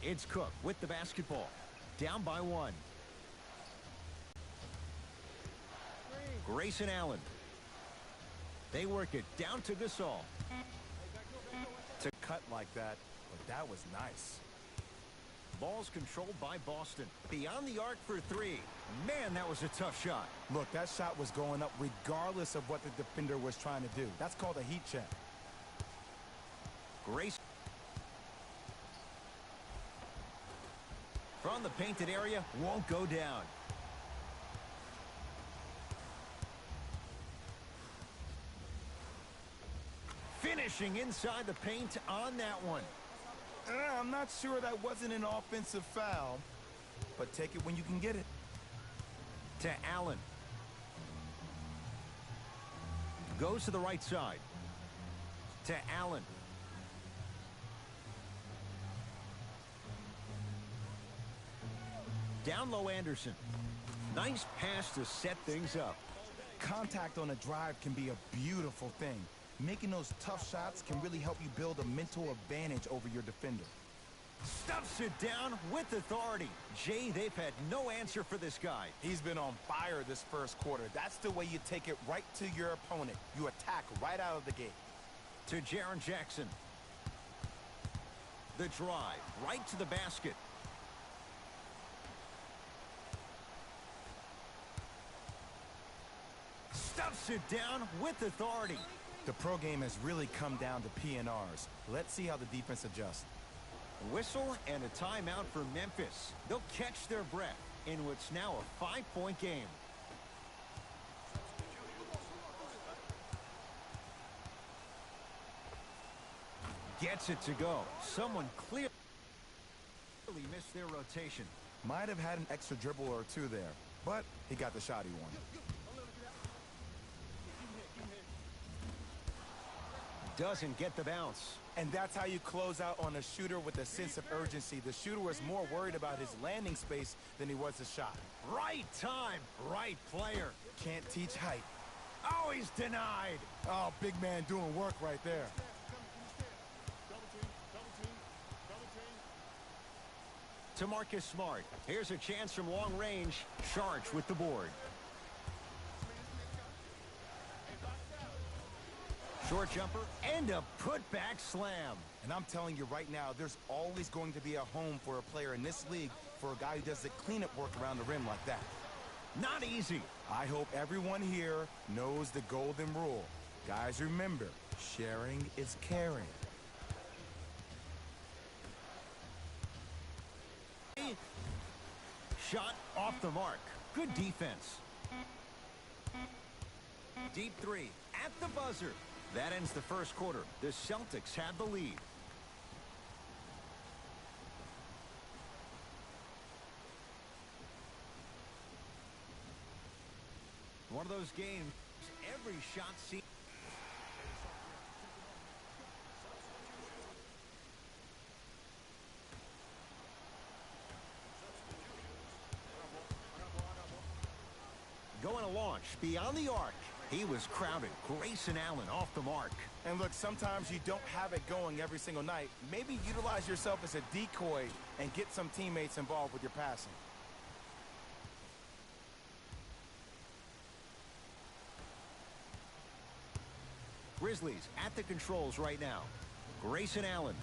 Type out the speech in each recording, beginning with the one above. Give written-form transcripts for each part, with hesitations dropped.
It's Cook with the basketball. Down by 1. Grayson Allen. They work it down to Gasol. To cut like that, but that was nice. Ball's controlled by Boston. Beyond the arc for 3. Man, that was a tough shot. Look, that shot was going up regardless of what the defender was trying to do. That's called a heat check. Grace. From the painted area, won't go down. Finishing inside the paint on that one. I'm not sure that wasn't an offensive foul, but take it when you can get it. To Allen. Goes to the right side. To Allen. Down low Anderson. Nice pass to set things up. Contact on a drive can be a beautiful thing. Making those tough shots can really help you build a mental advantage over your defender. Stuffs it down with authority. Jay, they've had no answer for this guy. He's been on fire this first quarter. That's the way you take it right to your opponent. You attack right out of the gate. To Jaren Jackson. The drive right to the basket. Stuffs it down with authority. The pro game has really come down to PNRs. Let's see how the defense adjusts. Whistle and a timeout for Memphis. They'll catch their breath in what's now a 5-point game. Gets it to go. Someone clearly missed their rotation. Might have had an extra dribble or two there, but he got the shot he wanted. Doesn't get the bounce. And that's how you close out on a shooter with a sense of urgency. The shooter was more worried about his landing space than he was his shot. Right time, right player. Can't teach height. Oh, he's denied. Oh, big man doing work right there. To Marcus Smart. Here's a chance from long range. Charged with the board. Short jumper and a putback slam. And I'm telling you right now, there's always going to be a home for a player in this league for a guy who does the cleanup work around the rim like that. Not easy. I hope everyone here knows the golden rule. Guys, remember, sharing is caring. Shot off the mark. Good defense. Deep 3 at the buzzer. That ends the first quarter. The Celtics have the lead. One of those games, every shot seems... Going to launch beyond the arc. He was crowded. Grayson Allen off the mark. And look, sometimes you don't have it going every single night. Maybe utilize yourself as a decoy and get some teammates involved with your passing. Grizzlies at the controls right now. Grayson Allen.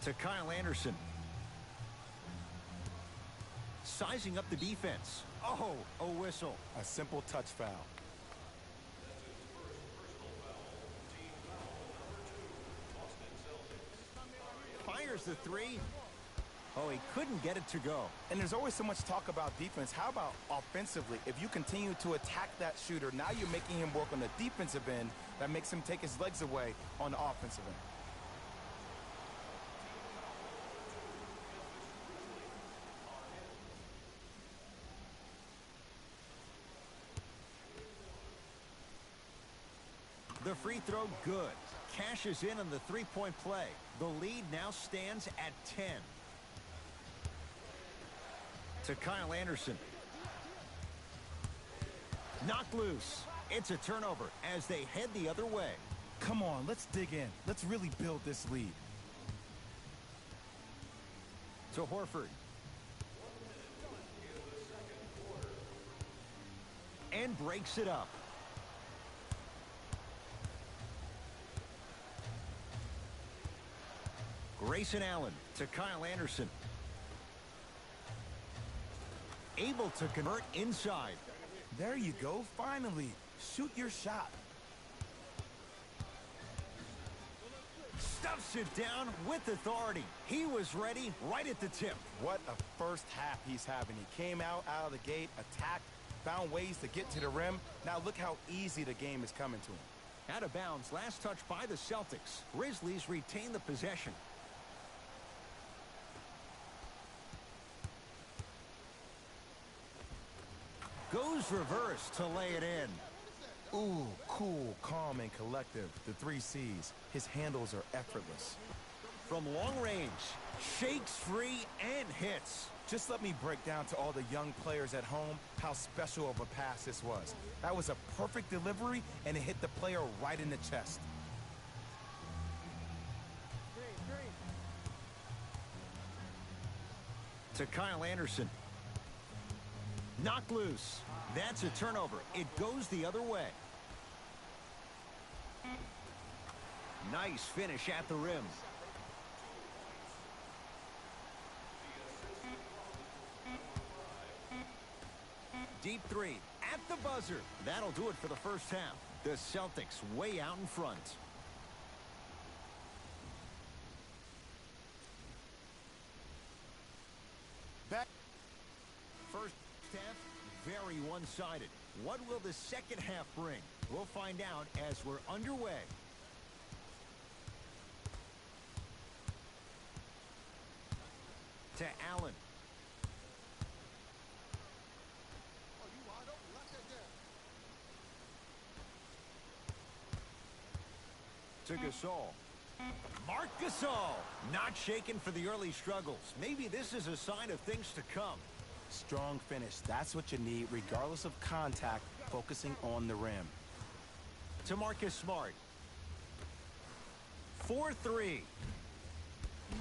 To Kyle Anderson. Sizing up the defense. Oh, a whistle. A simple touch foul. Fires the 3. Oh, he couldn't get it to go. And there's always so much talk about defense. How about offensively? If you continue to attack that shooter, now you're making him work on the defensive end. That makes him take his legs away on the offensive end. The free throw, good. Cashes in on the three-point play. The lead now stands at 10. To Kyle Anderson. Knocked loose. It's a turnover as they head the other way. Come on, let's dig in. Let's really build this lead. To Horford. And breaks it up. Grayson Allen to Kyle Anderson. Able to convert inside. There you go, finally. Shoot your shot. Stuffs it down with authority. He was ready right at the tip. What a first half he's having. He came out of the gate, attacked, found ways to get to the rim. Now look how easy the game is coming to him. Out of bounds, last touch by the Celtics. Grizzlies retain the possession. Goes reverse to lay it in. Ooh, cool, calm, and collective. The 3 C's. His handles are effortless. From long range, shakes free and hits. Just let me break down to all the young players at home how special of a pass this was. That was a perfect delivery, and it hit the player right in the chest. To Kyle Anderson. Knocked loose. That's a turnover. It goes the other way. Nice finish at the rim. Deep 3 at the buzzer. That'll do it for the first half. The Celtics way out in front. First half, very one-sided. What will the second half bring? We'll find out as we're underway. To Allen. To Gasol. Marc Gasol, not shaken for the early struggles. Maybe this is a sign of things to come. Strong finish. That's what you need, regardless of contact, focusing on the rim. To Marcus Smart. 4-3.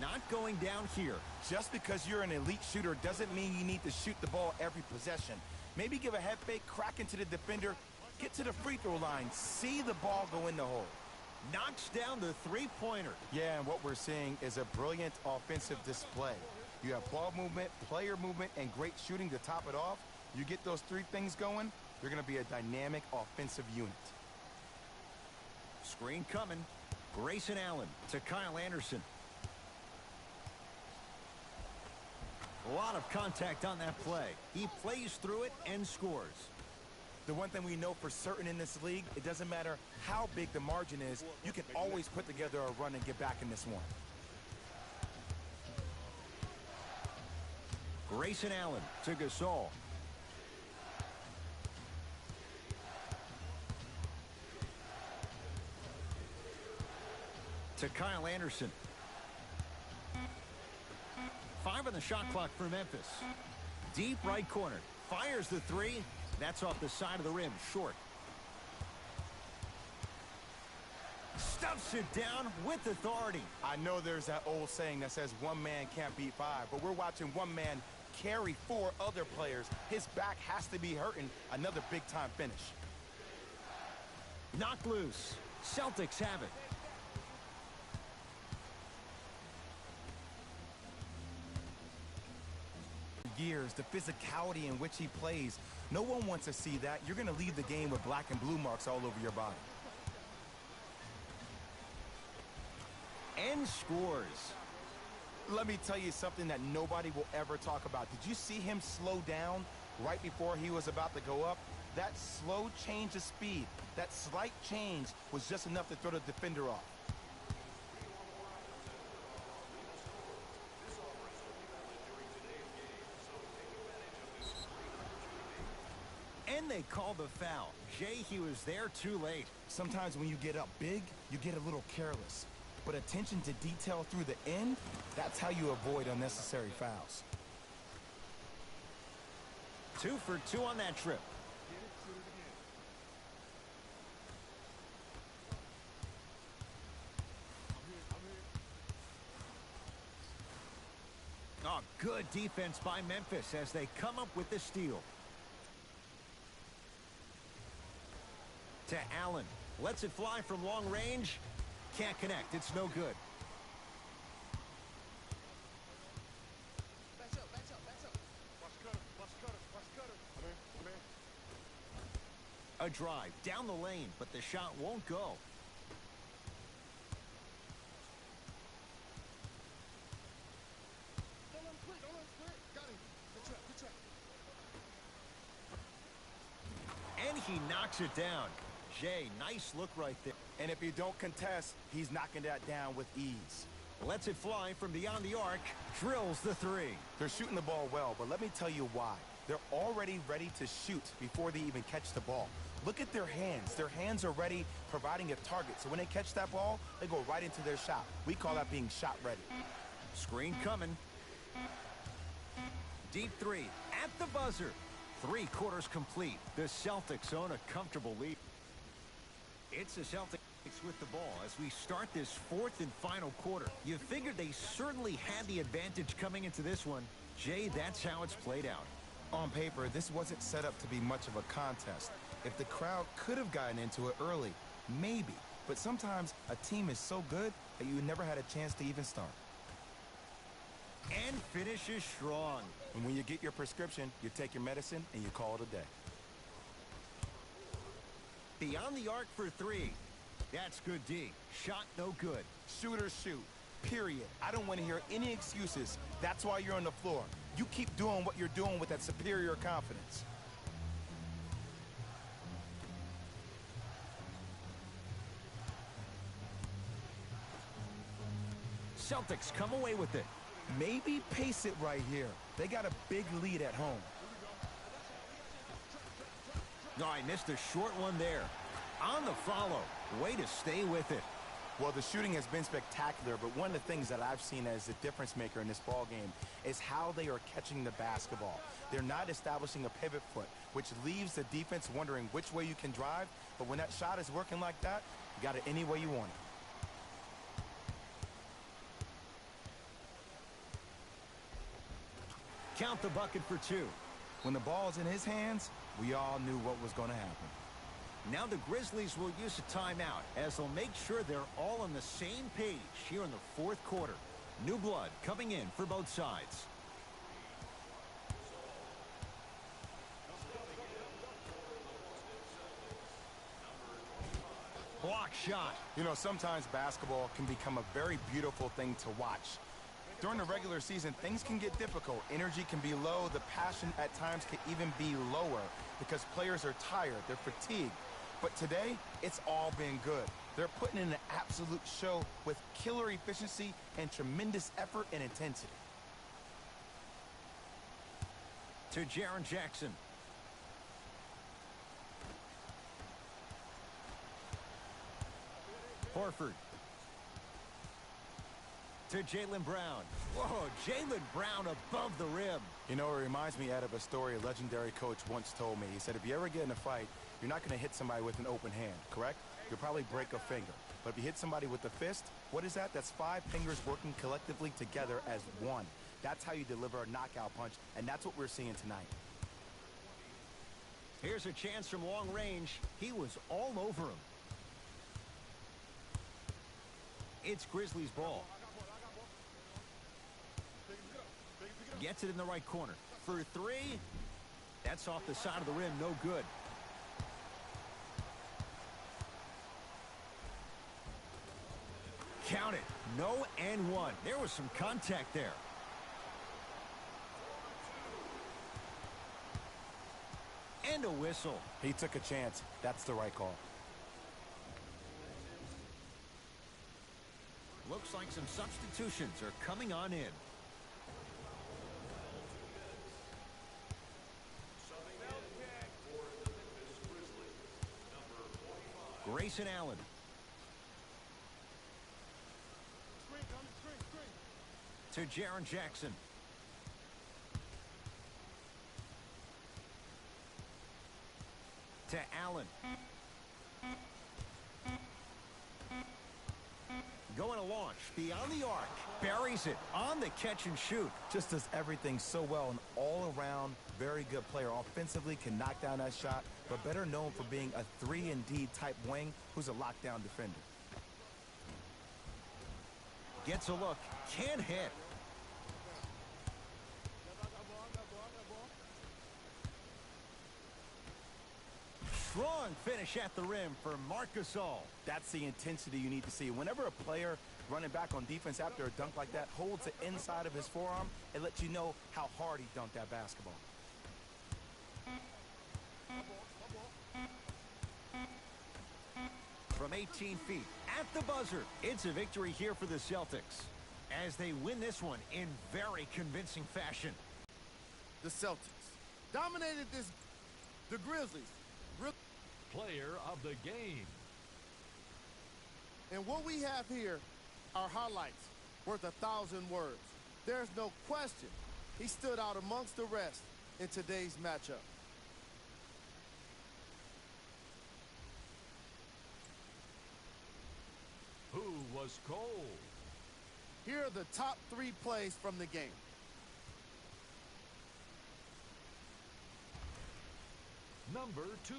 Not going down here. Just because you're an elite shooter doesn't mean you need to shoot the ball every possession. Maybe give a head fake, crack into the defender, get to the free throw line, see the ball go in the hole. Knocks down the three-pointer. Yeah, and what we're seeing is a brilliant offensive display. You have ball movement, player movement, and great shooting to top it off. You get those 3 things going, you're going to be a dynamic offensive unit. Screen coming. Grayson Allen to Kyle Anderson. A lot of contact on that play. He plays through it and scores. The one thing we know for certain in this league, it doesn't matter how big the margin is, you can always put together a run and get back in this one. Grayson Allen to Gasol. To Kyle Anderson. 5 on the shot clock for Memphis. Deep right corner. Fires the 3. That's off the side of the rim, short. Stuffs it down with authority. I know there's that old saying that says 1 man can't beat 5, but we're watching 1 man carry 4 other players. His back has to be hurting. Another big-time finish. Knocked loose. Celtics have it. Years, the physicality in which he plays. No one wants to see that. You're going to leave the game with black and blue marks all over your body. And scores. Let me tell you something that nobody will ever talk about. Did you see him slow down right before he was about to go up? That slow change of speed, that slight change was just enough to throw the defender off. And they call the foul. Jay, he was there too late. Sometimes when you get up big, you get a little careless. But attention to detail through the end, that's how you avoid unnecessary fouls. 2 for 2 on that trip. Oh, Good defense by Memphis as they come up with the steal. To Allen. Lets it fly from long range. Can't connect. It's no good. A drive down the lane, but the shot won't go. And he knocks it down. Jay, nice look right there. And if you don't contest, he's knocking that down with ease. Lets it fly from beyond the arc. Drills the three. They're shooting the ball well, but let me tell you why. They're already ready to shoot before they even catch the ball. Look at their hands. Their hands are ready, providing a target. So when they catch that ball, they go right into their shot. We call that being shot ready. Screen coming. Deep three at the buzzer. 3/4 complete. The Celtics own a comfortable lead. It's the Celtics with the ball as we start this fourth and final quarter. You figured they certainly had the advantage coming into this one. Jay, that's how it's played out. On paper, this wasn't set up to be much of a contest. If the crowd could have gotten into it early, maybe. But sometimes a team is so good that you never had a chance to even start. And finishes strong. And when you get your prescription, you take your medicine and you call it a day. Beyond the arc for three. That's good D. Shot no good. Shoot or shoot. Period. I don't want to hear any excuses. That's why you're on the floor. You keep doing what you're doing with that superior confidence. Celtics come away with it. Maybe pace it right here. They got a big lead at home. No, I missed a short one there. On the follow. Way to stay with it. Well, the shooting has been spectacular, but one of the things that I've seen as the difference maker in this ball game is how they are catching the basketball. They're not establishing a pivot foot, which leaves the defense wondering which way you can drive, but when that shot is working like that, you got it any way you want it. Count the bucket for two. When the ball's in his hands, we all knew what was going to happen. Now the Grizzlies will use a timeout as they'll make sure they're all on the same page here in the fourth quarter. New blood coming in for both sides. Block shot. You know, sometimes basketball can become a very beautiful thing to watch. During the regular season, things can get difficult. Energy can be low. The passion at times can even be lower because players are tired. They're fatigued. But today, it's all been good. They're putting in an absolute show with killer efficiency and tremendous effort and intensity. To Jaren Jackson. Horford. To Jaylen Brown. Whoa, Jaylen Brown above the rim. You know, it reminds me out of a story a legendary coach once told me. He said, if you ever get in a fight, you're not going to hit somebody with an open hand, correct? You'll probably break a finger. But if you hit somebody with a fist, what is that? That's 5 fingers working collectively together as one. That's how you deliver a knockout punch, and that's what we're seeing tonight. Here's a chance from long range. He was all over him. It's Grizzlies ball. Gets it in the right corner. For three, that's off the side of the rim, no good. Count it. No and one. There was some contact there. And a whistle. He took a chance. That's the right call. Looks like some substitutions are coming on in. Grayson Allen. To Jaren Jackson. To Allen. Going to launch beyond the arc. Buries it on the catch and shoot. Just does everything so well. An all-around, very good player. Offensively, can knock down that shot, but better known for being a 3-and-D type wing who's a lockdown defender. Gets a look. Can't hit. Strong finish at the rim for Marc Gasol. That's the intensity you need to see. Whenever a player running back on defense after a dunk like that holds the inside of his forearm, it lets you know how hard he dunked that basketball. From 18 feet at the buzzer, it's a victory here for the Celtics as they win this one in very convincing fashion. The Celtics dominated the Grizzlies. Player of the game. And what we have here are highlights worth 1,000 words. There's no question he stood out amongst the rest in today's matchup. Who was cold? Here are the top 3 plays from the game. Number 2.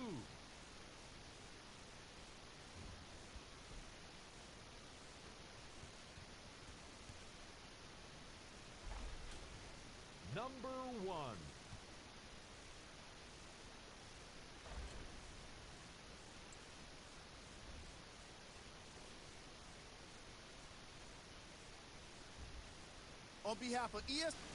Number 1. On behalf of ESPN.